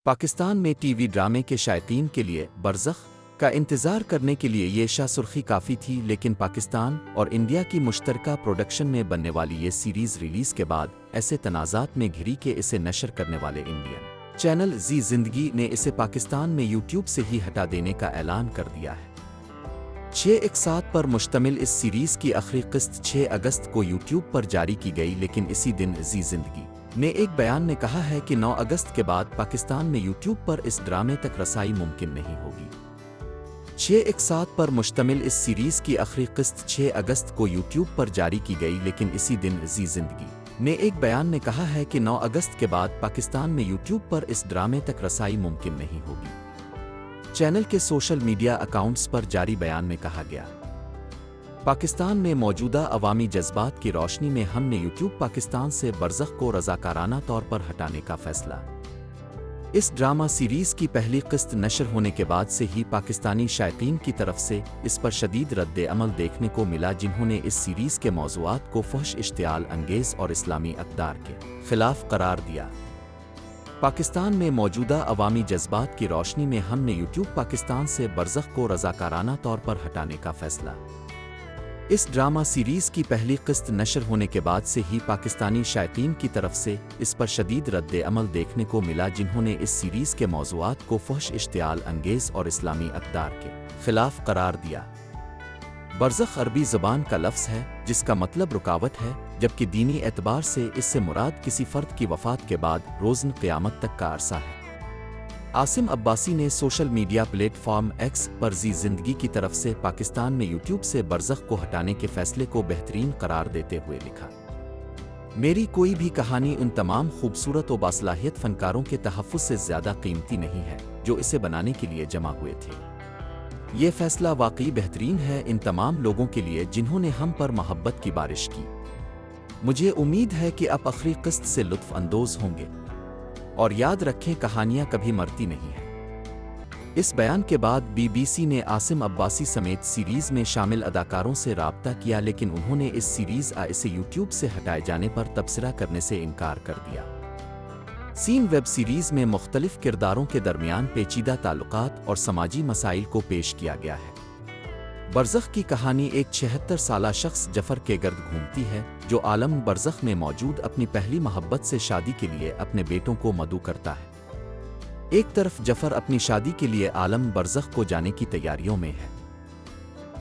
पाकिस्तान में टीवी ड्रामे के शायकीन के लिए बरज़ख का इंतज़ार करने के लिए ये शासुर्खी काफ़ी थी, लेकिन पाकिस्तान और इंडिया की मुश्तरका प्रोडक्शन में बनने वाली ये सीरीज़ रिलीज़ के बाद ऐसे तनाज़ात में घिरी कि इसे नशर करने वाले इंडियन चैनल जी ज़िंदगी ने इसे पाकिस्तान में यूट्यूब से ही हटा देने का ऐलान कर दिया है। 6/1/7 पर मुश्तमिल इस सीरीज़ की आखिरी किस्त 6 अगस्त को यूट्यूब पर जारी की गई, लेकिन इसी दिन जी ज़िंदगी ने एक बयान में कहा है कि 9 अगस्त के बाद पाकिस्तान में यूट्यूब पर इस ड्रामे तक रसाई मुमकिन नहीं होगी। 6/1/7 पर मुश्तमिल इस सीरीज़ की आखिरी किस्त 6 अगस्त को यूट्यूब पर जारी की गई, लेकिन इसी दिन जी ज़िंदगी ने एक बयान में कहा है कि 9 अगस्त के बाद पाकिस्तान में यूट्यूब पर इस ड्रामे तक रसाई मुमकिन नहीं होगी। चैनल के सोशल मीडिया अकाउंट्स पर जारी बयान में कहा गया, पाकिस्तान में मौजूदा अवामी जज्बात की रोशनी में हमने यूट्यूब पाकिस्तान से बरज़ख को रज़ाकाराना तौर पर हटाने का फैसला। इस ड्रामा सीरीज़ की पहली किस्त नशर होने के बाद से ही पाकिस्तानी शायकीन की तरफ से इस पर शदीद रद्द अमल देखने को मिला, जिन्होंने इस सीरीज़ के मौज़ूआत को फहश, इश्तियाल अंगेज़ और इस्लामी अक़दार के ख़िलाफ़ करार दिया। पाकिस्तान में मौजूदा अवामी जज्बात की रोशनी में हमने यूट्यूब पाकिस्तान से बरज़ख को रज़ाकाराना तौर पर हटाने का फैसला। इस ड्रामा सीरीज़ की पहली किस्त नशर होने के बाद से ही पाकिस्तानी शायकीन की तरफ से इस पर शदीद रद्द अमल देखने को मिला, जिन्होंने इस सीरीज़ के मौज़ूआत को फहश, इश्तियाल अंगेज़ और इस्लामी अक़दार के ख़िलाफ़ करार दिया। बरज़ख अरबी ज़बान का लफ्ज़ है जिसका मतलब रुकावट है, जबकि दीनी एतबार से इससे मुराद किसी फ़र्द की वफ़ात के बाद रोज़न क़यामत तक का अरसा है। आसिम अब्बासी ने सोशल मीडिया प्लेटफॉर्म एक्स पर जी ज़िंदगी की तरफ से पाकिस्तान में यूट्यूब से बरज़ख को हटाने के फैसले को बेहतरीन करार देते हुए लिखा, मेरी कोई भी कहानी उन तमाम खूबसूरत और बासलाहियत फ़नकारों के तहफ़्फ़ुज़ से ज़्यादा कीमती नहीं है जो इसे बनाने के लिए जमा हुए थे। ये फ़ैसला वाकई बेहतरीन है इन तमाम लोगों के लिए जिन्होंने हम पर मोहब्बत की बारिश की। मुझे उम्मीद है कि आप आखिरी किस्त से लुत्फ़ अंदोज़ होंगे, और याद रखें, कहानियां कभी मरती नहीं हैं। इस बयान के बाद बीबीसी ने आसिम अब्बासी समेत सीरीज़ में शामिल अदाकारों से राब्ता किया, लेकिन उन्होंने इस सीरीज़ इसे यूट्यूब से हटाए जाने पर तबसरा करने से इनकार कर दिया। सीन वेब सीरीज़ में मुख्तलिफ किरदारों के दरमियान पेचीदा ताल्लुकात और समाजी मसाइल को पेश किया गया है। बरज़ख की कहानी एक 76 साला शख्स जफ़र के गर्द घूमती है, जो आलम बरज़ख में मौजूद अपनी पहली मोहब्बत से शादी के लिए अपने बेटों को मदऊ करता है। एक तरफ जफ़र अपनी शादी के लिए आलम बरज़ख को जाने की तैयारियों में है,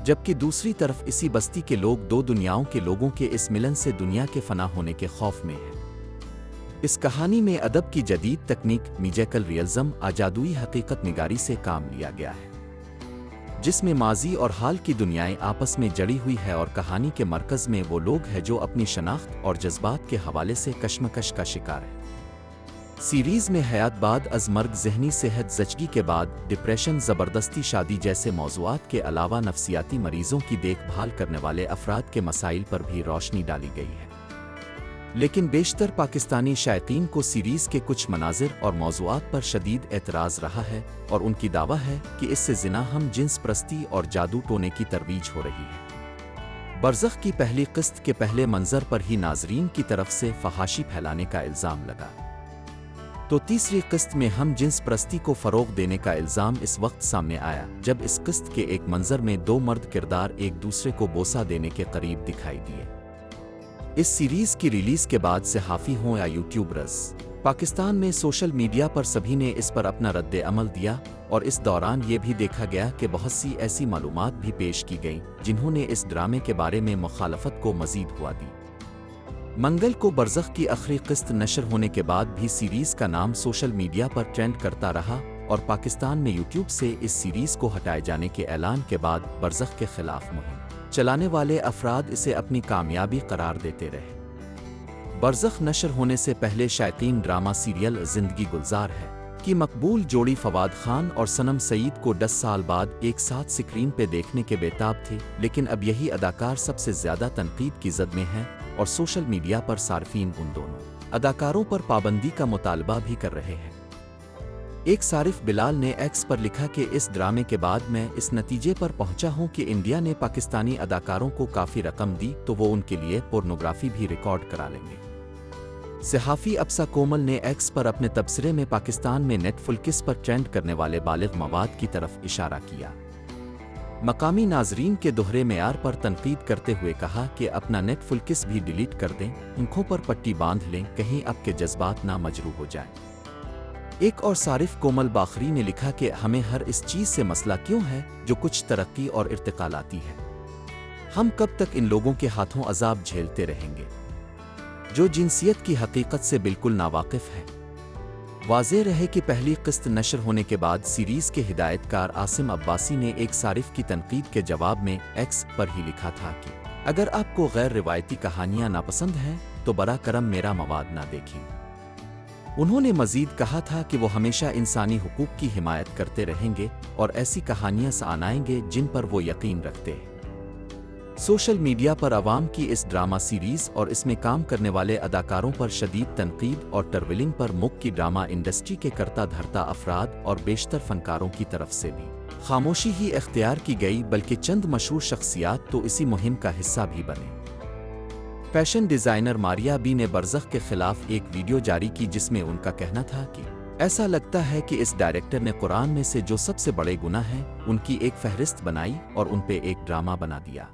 जबकि दूसरी तरफ इसी बस्ती के लोग दो दुनियाओं के लोगों के इस मिलन से दुनिया के फना होने के खौफ में हैं। इस कहानी में अदब की जदीद तकनीक मैजिकल रियलिज़म जादुई हकीकत निगारी से काम लिया गया है, जिसमें माजी और हाल की दुनियाएं आपस में जड़ी हुई है, और कहानी के मरकज़ में वो लोग हैं जो अपनी शनाख्त और जज्बात के हवाले से कश्मकश का शिकार है। सीरीज़ में हयात बाद अज़ मर्ग, ज़हनी सेहत, ज़चगी के बाद डिप्रेशन, ज़बरदस्ती शादी जैसे मौज़ूआत के अलावा नफ्सियाती मरीज़ों की देखभाल करने वाले अफराद के मसाइल पर भी रोशनी डाली गई है। लेकिन बेशतर पाकिस्तानी शायकीन को सीरीज़ के कुछ मनाजिर और मौज़ूआत पर शदीद एतराज़ रहा है, और उनकी दावा है कि इससे ज़िना, हम जिन्स परस्ती और जादू टोने की तरवीज हो रही है। बरज़ख की पहली किस्त के पहले मंजर पर ही नाजरीन की तरफ से फहाशी फैलाने का इल्ज़ाम लगा, तो तीसरी किस्त में हम जिन्स परस्ती को फ़रोग़ देने का इल्ज़ाम इस वक्त सामने आया जब इस किस्त के एक मंजर में दो मर्द किरदार एक दूसरे को बोसा देने के करीब दिखाई दिए। इस सीरीज़ की रिलीज़ के बाद सहाफ़ी हों या यूट्यूबर्स, पाकिस्तान में सोशल मीडिया पर सभी ने इस पर अपना रद्द अमल दिया, और इस दौरान ये भी देखा गया कि बहुत सी ऐसी मालूमात भी पेश की गईं जिन्होंने इस ड्रामे के बारे में मुखालफत को मज़ीद हुआ दी। मंगल को बरज़ख की आखिरी किस्त नशर होने के बाद भी सीरीज़ का नाम सोशल मीडिया पर ट्रेंड करता रहा, और पाकिस्तान में यूट्यूब से इस सीरीज़ को हटाए जाने के ऐलान के बाद बरज़ख के ख़िलाफ़ मुहिम चलाने वाले अफराद इसे अपनी कामयाबी करार देते रहे। बरज़ख नशर होने से पहले शायकीन ड्रामा सीरियल ज़िंदगी गुलजार है कि मकबूल जोड़ी फवाद खान और सनम सईद को 10 साल बाद एक साथ स्क्रीन पे देखने के बेताब थे, लेकिन अब यही अदाकार सबसे ज़्यादा तनकीद की ज़द में हैं, और सोशल मीडिया पर सार्फिन उन दोनों अदाकारों पर पाबंदी का मुतालबा भी कर रहे हैं। एक सारिफ बिलाल ने एक्स पर लिखा कि इस ड्रामे के बाद मैं इस नतीजे पर पहुंचा हूं कि इंडिया ने पाकिस्तानी अदाकारों को काफ़ी रकम दी तो वो उनके लिए पोर्नोग्राफी भी रिकॉर्ड करा लेंगे। صحافی ابسا کومل نے ایکس پر اپنے تبصرے میں پاکستان میں نیٹ فلکس پر ٹرینڈ کرنے والے بالغ مواد کی طرف اشارہ کیا۔ مقامی ناظرین کے دوہرے معیار پر تنقید کرتے ہوئے کہا کہ اپنا نیٹ فلکس بھی ڈیلیٹ کر دیں، آنکھوں پر پٹی باندھ لیں، کہیں اب کے جذبات نہ مجروح ہو جائیں۔ ایک اور صارف کومل باخری نے لکھا کہ ہمیں ہر اس چیز سے مسئلہ کیوں ہے جو کچھ ترقی اور ارتقا لاتی ہے؟ ہم کب تک ان لوگوں کے ہاتھوں عذاب جھیلتے رہیں گے جو جنسیت کی حقیقت سے بالکل ناواقف ہے؟ واضح رہے کہ پہلی قسط نشر ہونے کے بعد سیریز کے ہدایت کار عاصم عباسی نے ایک صارف کی تنقید کے جواب میں ایکس پر ہی لکھا تھا کہ اگر آپ کو غیر روایتی کہانیاں ناپسند ہیں تو براہ کرم میرا مواد نہ دیکھیں۔ انہوں نے مزید کہا تھا کہ وہ ہمیشہ انسانی حقوق کی حمایت کرتے رہیں گے اور ایسی کہانیاں سنائیں گے جن پر وہ یقین رکھتے ہیں۔ سوشل میڈیا پر عوام کی اس ڈرامہ سیریز اور اس میں کام کرنے والے اداکاروں پر شدید تنقید اور ٹرولنگ پر ملک کی ڈرامہ انڈسٹری کے کرتا دھرتا افراد اور بیشتر فنکاروں کی طرف سے بھی خاموشی ہی اختیار کی گئی، بلکہ چند مشہور شخصیات تو اسی مہم کا حصہ بھی بنے۔ فیشن ڈیزائنر ماریا بی نے برزخ کے خلاف ایک ویڈیو جاری کی جس میں ان کا کہنا تھا کہ ایسا لگتا ہے کہ اس ڈائریکٹر نے قرآن میں سے جو سب سے بڑے گناہ ہیں ان کی ایک فہرست بنائی اور ان پہ ایک ڈرامہ بنا دیا۔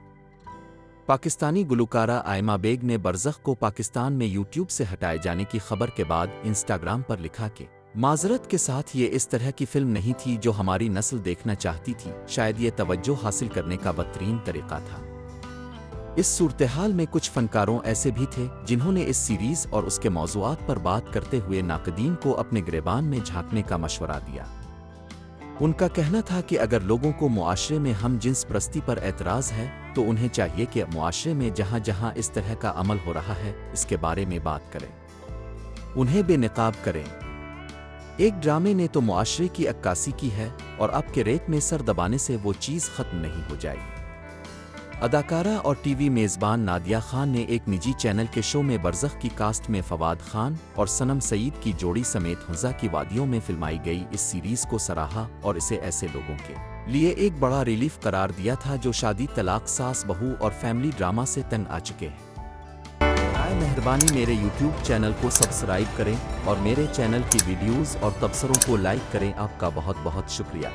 پاکستانی گلوکارہ آئمہ بیگ نے برزخ کو پاکستان میں یوٹیوب سے ہٹائے جانے کی خبر کے بعد انسٹاگرام پر لکھا کہ معذرت کے ساتھ یہ اس طرح کی فلم نہیں تھی جو ہماری نسل دیکھنا چاہتی تھی، شاید یہ توجہ حاصل کرنے کا بدترین طریقہ تھا۔ اس صورتحال میں کچھ فنکاروں ایسے بھی تھے جنہوں نے اس سیریز اور اس کے موضوعات پر بات کرتے ہوئے ناقدین کو اپنے گریبان میں جھانکنے کا مشورہ دیا۔ ان کا کہنا تھا کہ اگر لوگوں کو معاشرے میں ہم جنس پرستی پر اعتراض ہے تو انہیں چاہیے کہ معاشرے میں جہاں جہاں اس طرح کا عمل ہو رہا ہے اس کے بارے میں بات کریں، انہیں بے نقاب کریں۔ ایک ڈرامے نے تو معاشرے کی عکاسی کی ہے اور اب کے ریت میں سر دبانے سے وہ چیز ختم نہیں ہو جائے گی۔ اداکارہ اور ٹی وی میزبان نادیہ خان نے ایک نجی چینل کے شو میں برزخ کی کاسٹ میں فواد خان اور سنم سعید کی جوڑی سمیت حنزہ کی وادیوں میں فلمائی گئی اس سیریز کو سراہا اور اسے ایسے لوگوں کے لیے ایک بڑا ریلیف قرار دیا تھا جو شادی، طلاق، ساس بہو اور فیملی ڈرامہ سے تنگ آ چکے ہیں۔ برائے مہربانی میرے یوٹیوب چینل کو سبسکرائب کریں اور میرے چینل کی ویڈیوز اور تبصروں کو لائک کریں۔ آپ کا بہت بہت شکریہ۔